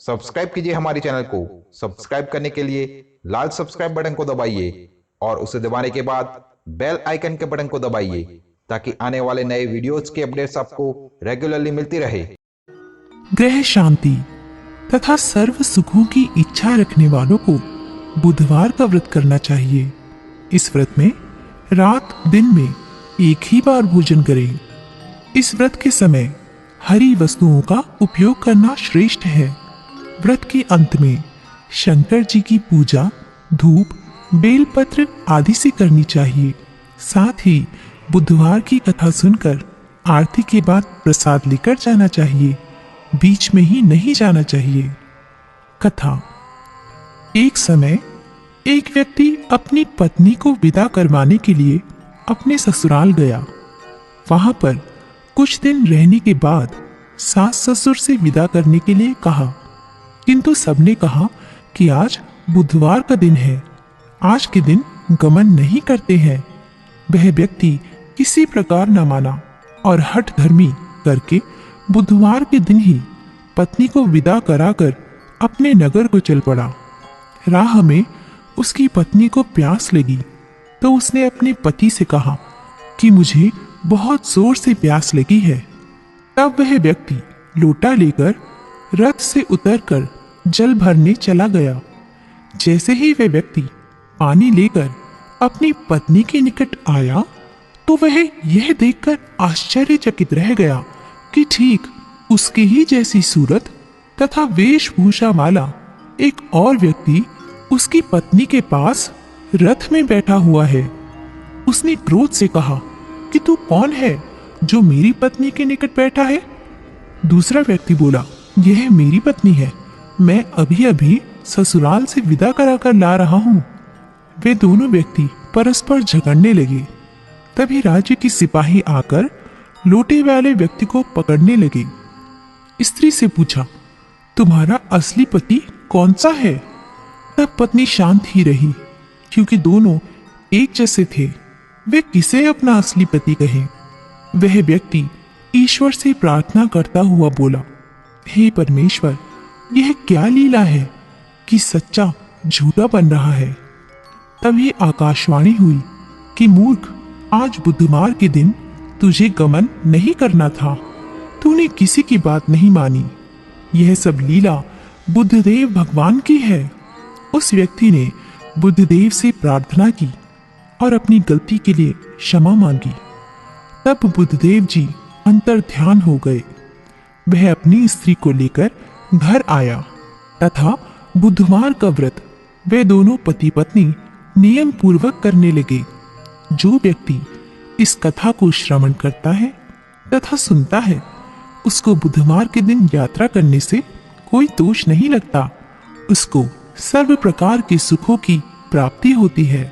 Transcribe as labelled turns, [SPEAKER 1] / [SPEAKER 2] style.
[SPEAKER 1] Subscribe कीजिए हमारे channel को। सब्सक्राइब करने के लिए लाल सब्सक्राइब बटन को दबाइए और उसे दबाने के बाद बेल आइकन के बटन को दबाइए ताकि आने वाले नए वीडियोस के अपडेट्स आपको रेगुलरली मिलती रहे।
[SPEAKER 2] ग्रह शांति तथा सर्व सुखों की इच्छा रखने वालों को बुधवार का व्रत करना चाहिए। इस व्रत में रात दिन में एक ही बार भोजन करें। इस व्रत के समय हरी वस्तुओं का उपयोग करना श्रेष्ठ है। व्रत के अंत में शंकर जी की पूजा धूप बेलपत्र आदि से करनी चाहिए। साथ ही बुधवार की कथा सुनकर आरती के बाद प्रसाद लेकर जाना चाहिए, बीच में ही नहीं जाना चाहिए। कथा। एक समय एक व्यक्ति अपनी पत्नी को विदा करवाने के लिए अपने ससुराल गया। वहां पर कुछ दिन रहने के बाद सास ससुर से विदा करने के लिए कहा, किंतु सबने कहा कि आज बुधवार का दिन है, आज के दिन गमन नहीं करते हैं। वह व्यक्ति किसी प्रकार न माना और हठ धर्मी करके बुधवार के दिन ही पत्नी को विदा कराकर अपने नगर को चल पड़ा। राह में उसकी पत्नी को प्यास लगी तो उसने अपने पति से कहा कि मुझे बहुत जोर से प्यास लगी है। तब वह व्यक्ति लोटा लेकर रथ से उतरकर जल भरने चला गया। जैसे ही वह व्यक्ति पानी लेकर अपनी पत्नी के निकट आया तो वह यह देखकर आश्चर्यचकित रह गया कि ठीक उसकी ही जैसी सूरत तथा वेशभूषा वाला एक और व्यक्ति उसकी पत्नी के पास रथ में बैठा हुआ है। उसने क्रोध से कहा कि तू कौन है जो मेरी पत्नी के निकट बैठा है? दूसरा व्यक्ति बोला, यह मेरी पत्नी है, मैं अभी अभी ससुराल से विदा कराकर ला रहा हूं। वे दोनों व्यक्ति परस्पर झगड़ने लगे। तभी राज्य की सिपाही आकर लोटे वाले व्यक्ति को पकड़ने लगे। स्त्री से पूछा, तुम्हारा असली पति कौन सा है? तब पत्नी शांत ही रही, क्योंकि दोनों एक जैसे थे। वे किसे अपना असली पति कहें? वह व्यक्ति ईश्वर से प्रार्थना करता हुआ बोला, हे परमेश्वर, यह क्या लीला है कि सच्चा झूठा बन रहा है। तभी आकाशवाणी हुई कि मूर्ख, आज बुधवार के दिन तुझे गमन नहीं करना था, तूने किसी की बात नहीं मानी। यह सब लीला बुद्धदेव भगवान की है। उस व्यक्ति ने बुद्धदेव से प्रार्थना की और अपनी गलती के लिए क्षमा मांगी। तब बुद्धदेव जी अंतर ध्यान हो गए। वह अपनी स्त्री को लेकर घर आया तथा बुधवार का व्रत वे दोनों पति पत्नी नियम पूर्वक करने लगे। जो व्यक्ति इस कथा को श्रवण करता है तथा सुनता है, उसको बुधवार के दिन यात्रा करने से कोई दोष नहीं लगता। उसको सर्व प्रकार के सुखों की प्राप्ति होती है।